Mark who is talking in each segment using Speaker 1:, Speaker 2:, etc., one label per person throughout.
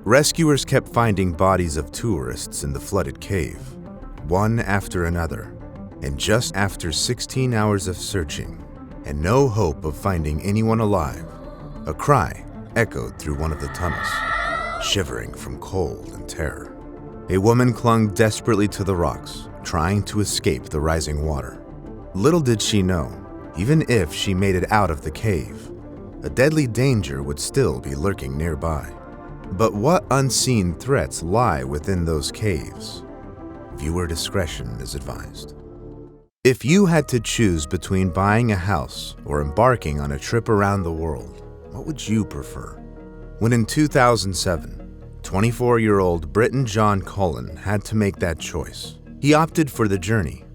Speaker 1: Rescuers kept finding bodies of tourists in the flooded cave, one after another, and just after 16 hours of searching and no hope of finding anyone alive, a cry echoed through one of the tunnels, shivering from cold and terror. A woman clung desperately to the rocks, trying to escape the rising water. Little did she know, even if she made it out of the cave, a deadly danger would still be lurking nearby. But what unseen threats lie within those caves? Viewer discretion is advised. If you had to choose between buying a house or embarking on a trip around the world, what would you prefer? When in 2007, 24-year-old Briton John Cullen had to make that choice, he opted for the journey.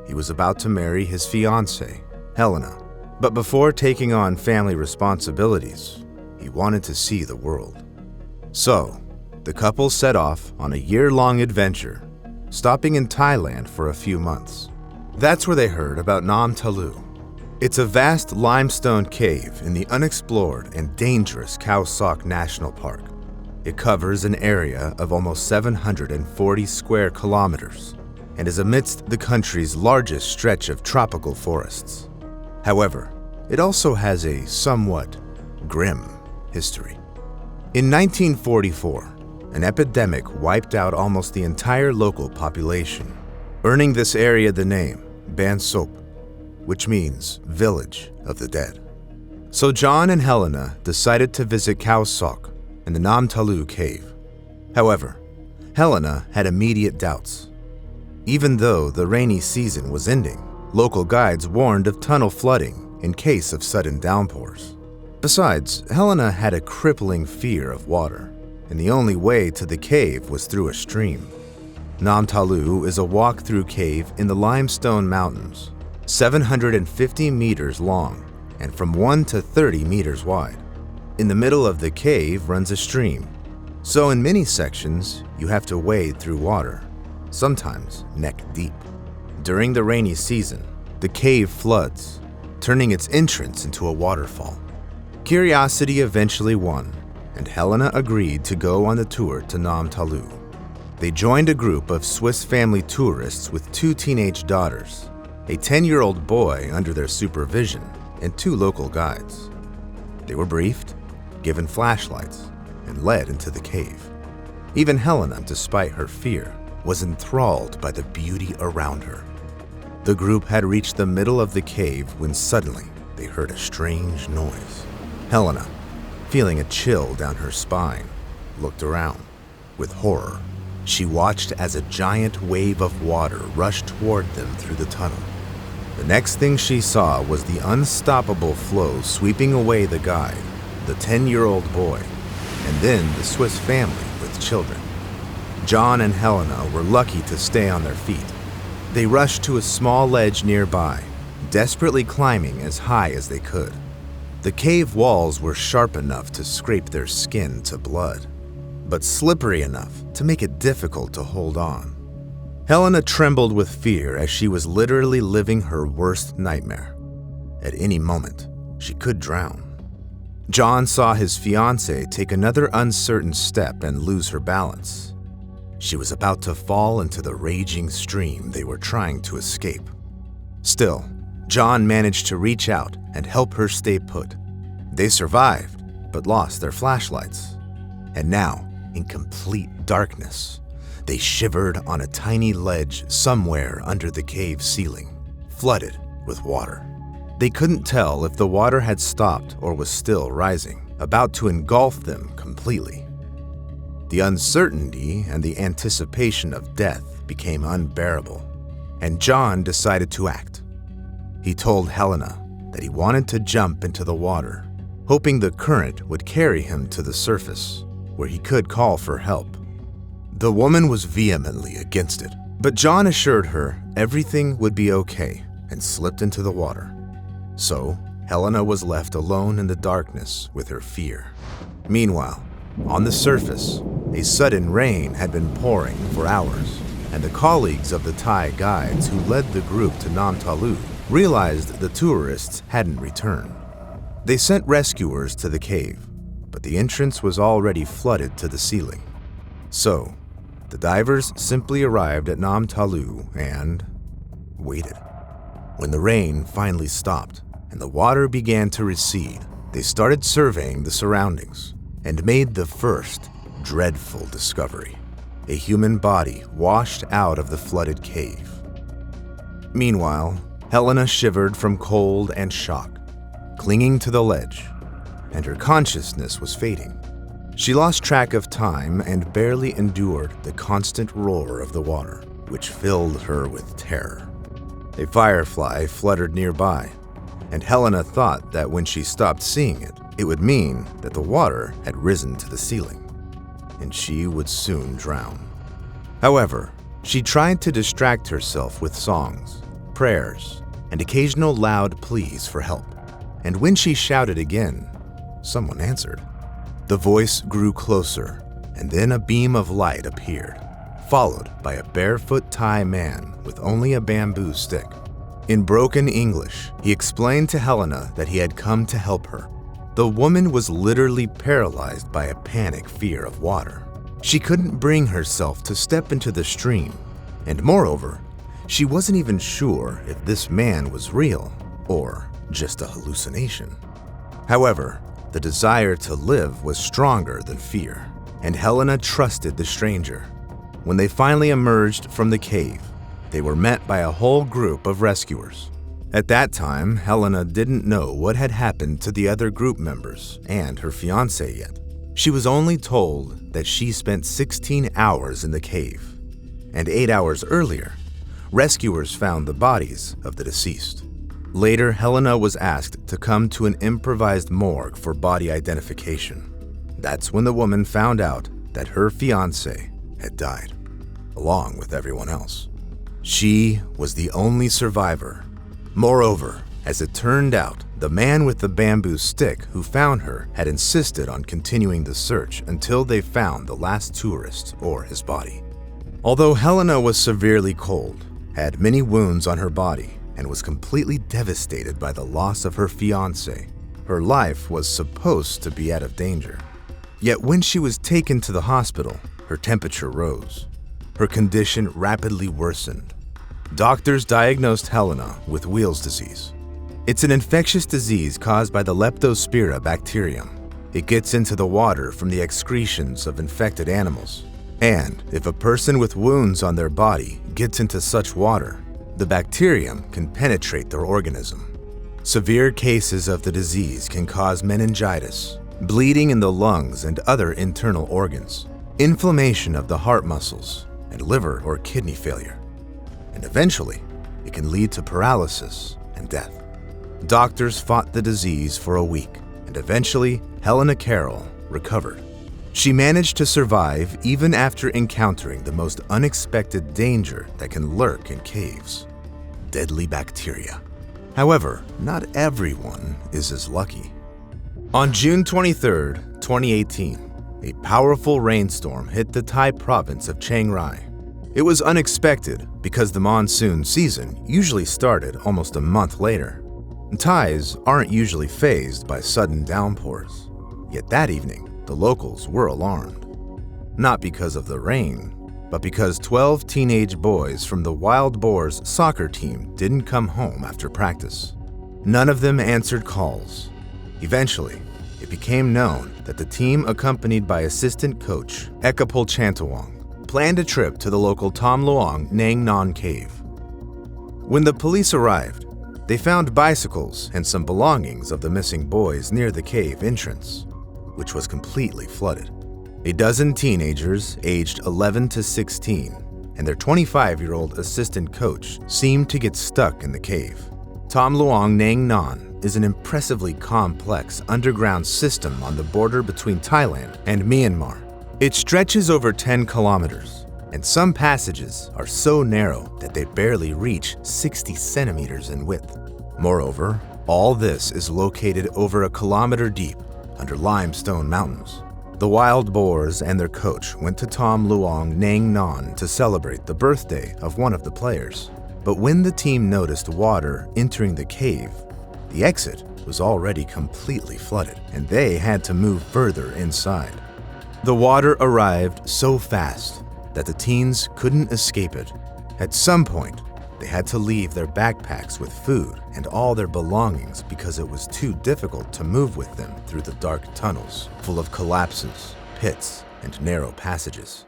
Speaker 1: He was about to marry his fiancée, Helena, but before taking on family responsibilities, he wanted to see the world. So, the couple set off on a year-long adventure, stopping in Thailand for a few months. That's where they heard about Nam Talu. It's a vast limestone cave in the unexplored and dangerous Khao Sok National Park. It covers an area of almost 740 square kilometers and is amidst the country's largest stretch of tropical forests. However, it also has a somewhat grim history. In 1944, an epidemic wiped out almost the entire local population, earning this area the name Ban Sop, which means Village of the Dead. So John and Helena decided to visit Khao Sok and the Nam Talu cave. However, Helena had immediate doubts. Even though the rainy season was ending, local guides warned of tunnel flooding in case of sudden downpours. Besides, Helena had a crippling fear of water, and the only way to the cave was through a stream. Nam Talu is a walk-through cave in the limestone mountains, 750 meters long and from 1 to 30 meters wide. In the middle of the cave runs a stream, so in many sections you have to wade through water, sometimes neck deep. During the rainy season, the cave floods, turning its entrance into a waterfall. Curiosity eventually won, and Helena agreed to go on the tour to Nam Talu. They joined a group of Swiss family tourists with 2 teenage daughters, a 10-year-old boy under their supervision, and 2 local guides. They were briefed, given flashlights, and led into the cave. Even Helena, despite her fear, was enthralled by the beauty around her. The group had reached the middle of the cave when suddenly they heard a strange noise. Helena, feeling a chill down her spine, looked around. With horror, she watched as a giant wave of water rushed toward them through the tunnel. The next thing she saw was the unstoppable flow sweeping away the guide, the 10-year-old boy, and then the Swiss family with children. John and Helena were lucky to stay on their feet. They rushed to a small ledge nearby, desperately climbing as high as they could. The cave walls were sharp enough to scrape their skin to blood, but slippery enough to make it difficult to hold on. Helena trembled with fear as she was literally living her worst nightmare. At any moment, she could drown. John saw his fiancée take another uncertain step and lose her balance. She was about to fall into the raging stream they were trying to escape. Still, John managed to reach out and help her stay put. They survived, but lost their flashlights. And now, in complete darkness, they shivered on a tiny ledge somewhere under the cave ceiling, flooded with water. They couldn't tell if the water had stopped or was still rising, about to engulf them completely. The uncertainty and the anticipation of death became unbearable, and John decided to act. He told Helena that he wanted to jump into the water, hoping the current would carry him to the surface, where he could call for help. The woman was vehemently against it, but John assured her everything would be okay and slipped into the water. So, Helena was left alone in the darkness with her fear. Meanwhile, on the surface, a sudden rain had been pouring for hours, and the colleagues of the Thai guides who led the group to Nam Talu realized the tourists hadn't returned. They sent rescuers to the cave, but the entrance was already flooded to the ceiling. So, the divers simply arrived at Nam Talu and waited. When the rain finally stopped and the water began to recede, they started surveying the surroundings and made the first dreadful discovery: a human body washed out of the flooded cave. Meanwhile, Helena shivered from cold and shock, clinging to the ledge, and her consciousness was fading. She lost track of time and barely endured the constant roar of the water, which filled her with terror. A firefly fluttered nearby, and Helena thought that when she stopped seeing it, it would mean that the water had risen to the ceiling, and she would soon drown. However, she tried to distract herself with songs, prayers, and occasional loud pleas for help. And when she shouted again, someone answered. The voice grew closer, and then a beam of light appeared, followed by a barefoot Thai man with only a bamboo stick. In broken English, he explained to Helena that he had come to help her. The woman was literally paralyzed by a panic fear of water. She couldn't bring herself to step into the stream, and moreover, she wasn't even sure if this man was real or just a hallucination. However, the desire to live was stronger than fear, and Helena trusted the stranger. When they finally emerged from the cave, they were met by a whole group of rescuers. At that time, Helena didn't know what had happened to the other group members and her fiancé yet. She was only told that she spent 16 hours in the cave, and 8 hours earlier, rescuers found the bodies of the deceased. Later, Helena was asked to come to an improvised morgue for body identification. That's when the woman found out that her fiancé had died, along with everyone else. She was the only survivor. Moreover, as it turned out, the man with the bamboo stick who found her had insisted on continuing the search until they found the last tourist or his body. Although Helena was severely cold, had many wounds on her body, and was completely devastated by the loss of her fiancé, her life was supposed to be out of danger. Yet when she was taken to the hospital, her temperature rose. Her condition rapidly worsened. Doctors diagnosed Helena with Weil's disease. It's an infectious disease caused by the Leptospira bacterium. It gets into the water from the excretions of infected animals. And if a person with wounds on their body gets into such water, the bacterium can penetrate their organism. Severe cases of the disease can cause meningitis, bleeding in the lungs and other internal organs, inflammation of the heart muscles, and liver or kidney failure. And eventually, it can lead to paralysis and death. Doctors fought the disease for a week, and eventually, Helena Carroll recovered. She managed to survive even after encountering the most unexpected danger that can lurk in caves: deadly bacteria. However, not everyone is as lucky. On June 23, 2018, a powerful rainstorm hit the Thai province of Chiang Rai. It was unexpected because the monsoon season usually started almost a month later. Thais aren't usually fazed by sudden downpours. Yet that evening, the locals were alarmed. Not because of the rain, but because 12 teenage boys from the Wild Boars soccer team didn't come home after practice. None of them answered calls. Eventually, it became known that the team, accompanied by assistant coach Ekapol Chantawong, planned a trip to the local Tom Luang Nang Non cave. When the police arrived, they found bicycles and some belongings of the missing boys near the cave entrance, which was completely flooded. A dozen teenagers aged 11 to 16 and their 25-year-old assistant coach seemed to get stuck in the cave. Tom Luang Nang Non is an impressively complex underground system on the border between Thailand and Myanmar. It stretches over 10 kilometers, and some passages are so narrow that they barely reach 60 centimeters in width. Moreover, all this is located over a kilometer deep under limestone mountains. The Wild Boars and their coach went to Tom Luang Nang Non to celebrate the birthday of one of the players. But when the team noticed water entering the cave, the exit was already completely flooded, and they had to move further inside. The water arrived so fast that the teens couldn't escape it. At some point, they had to leave their backpacks with food and all their belongings because it was too difficult to move with them through the dark tunnels full of collapses, pits, and narrow passages.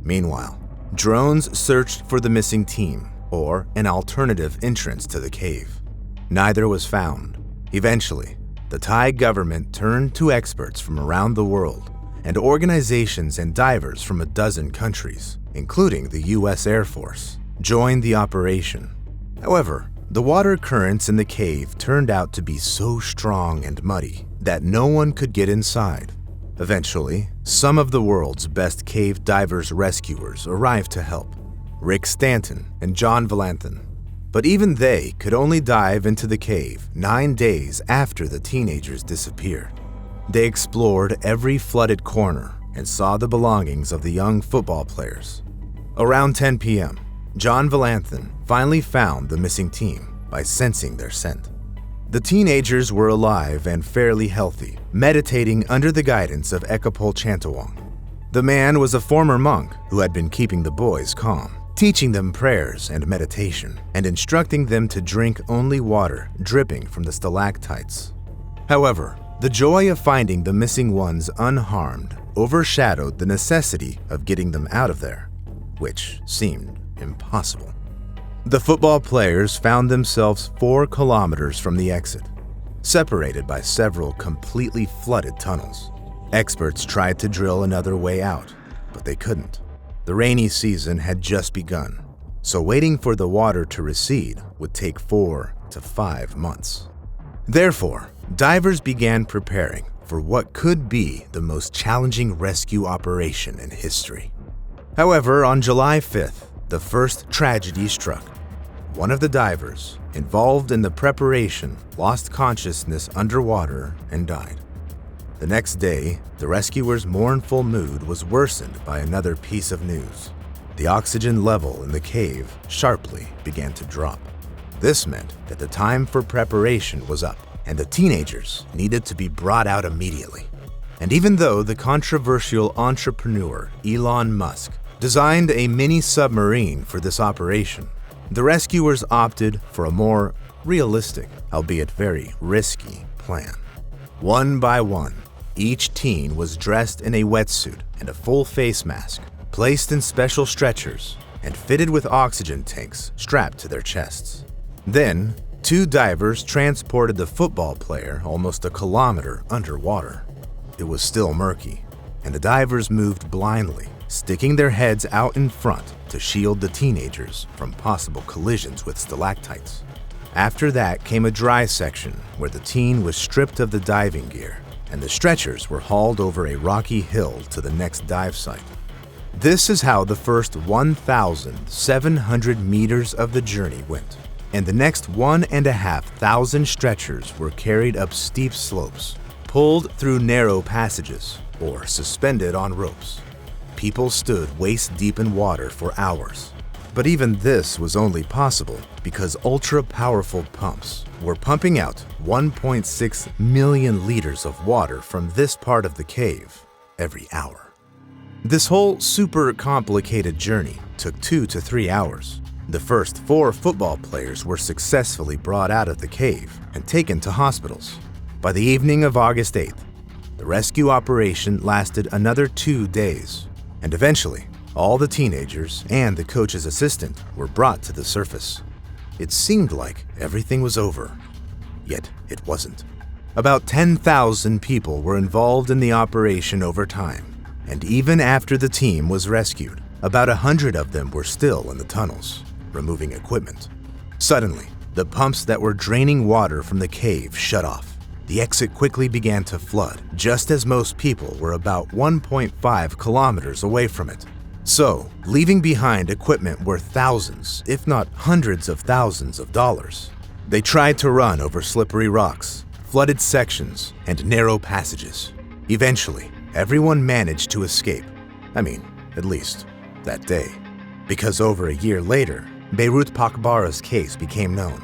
Speaker 1: Meanwhile, drones searched for the missing team or an alternative entrance to the cave. Neither was found. Eventually, the Thai government turned to experts from around the world and organizations and divers from a dozen countries, including the US Air Force, joined the operation. However, the water currents in the cave turned out to be so strong and muddy that no one could get inside. Eventually, some of the world's best cave divers rescuers arrived to help, Rick Stanton and John Valanthan. But even they could only dive into the cave 9 days after the teenagers disappeared. They explored every flooded corner and saw the belongings of the young football players. Around 10 p.m., John Valanthan finally found the missing team by sensing their scent. The teenagers were alive and fairly healthy, meditating under the guidance of Ekapol Chantawong. The man was a former monk who had been keeping the boys calm, teaching them prayers and meditation, and instructing them to drink only water dripping from the stalactites. However, the joy of finding the missing ones unharmed overshadowed the necessity of getting them out of there, which seemed impossible. The football players found themselves 4 kilometers from the exit, separated by several completely flooded tunnels. Experts tried to drill another way out, but they couldn't. The rainy season had just begun, so waiting for the water to recede would take 4 to 5 months. Therefore, divers began preparing for what could be the most challenging rescue operation in history. However, on July 5th, the first tragedy struck. One of the divers involved in the preparation lost consciousness underwater and died. The next day, the rescuers' mournful mood was worsened by another piece of news. The oxygen level in the cave sharply began to drop. This meant that the time for preparation was up, and the teenagers needed to be brought out immediately. And even though the controversial entrepreneur Elon Musk designed a mini submarine for this operation, the rescuers opted for a more realistic, albeit very risky, plan. One by one, each teen was dressed in a wetsuit and a full face mask, placed in special stretchers, and fitted with oxygen tanks strapped to their chests. Then, 2 divers transported the football player almost a kilometer underwater. It was still murky, and the divers moved blindly, sticking their heads out in front to shield the teenagers from possible collisions with stalactites. After that came a dry section where the teen was stripped of the diving gear, and the stretchers were hauled over a rocky hill to the next dive site. This is how the first 1,700 meters of the journey went, and the next 1,500 stretchers were carried up steep slopes, pulled through narrow passages, or suspended on ropes. People stood waist-deep in water for hours. But even this was only possible because ultra-powerful pumps were pumping out 1.6 million liters of water from this part of the cave every hour. This whole super complicated journey took 2 to 3 hours. The first 4 football players were successfully brought out of the cave and taken to hospitals. By the evening of August 8th, the rescue operation lasted another 2 days, and eventually, all the teenagers and the coach's assistant were brought to the surface. It seemed like everything was over, yet it wasn't. About 10,000 people were involved in the operation over time, and even after the team was rescued, about 100 of them were still in the tunnels, removing equipment. Suddenly, the pumps that were draining water from the cave shut off. The exit quickly began to flood, just as most people were about 1.5 kilometers away from it. So, leaving behind equipment worth thousands, if not hundreds of thousands of dollars. They tried to run over slippery rocks, flooded sections, and narrow passages. Eventually, everyone managed to escape. At least that day. Because over a year later, Beirut Pakbara's case became known.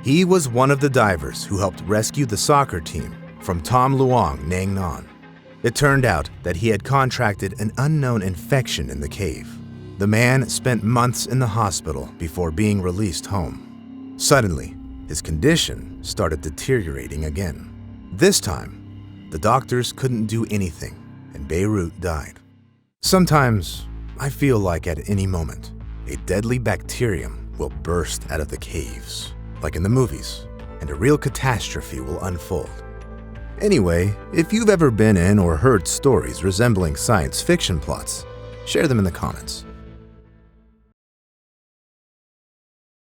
Speaker 1: He was one of the divers who helped rescue the soccer team from Tom Luong Nang Non. It turned out that he had contracted an unknown infection in the cave. The man spent months in the hospital before being released home. Suddenly, his condition started deteriorating again. This time, the doctors couldn't do anything, and Beirut died. Sometimes, I feel like at any moment, a deadly bacterium will burst out of the caves, like in the movies, and a real catastrophe will unfold. Anyway, if you've ever been in or heard stories resembling science fiction plots, share them in the comments.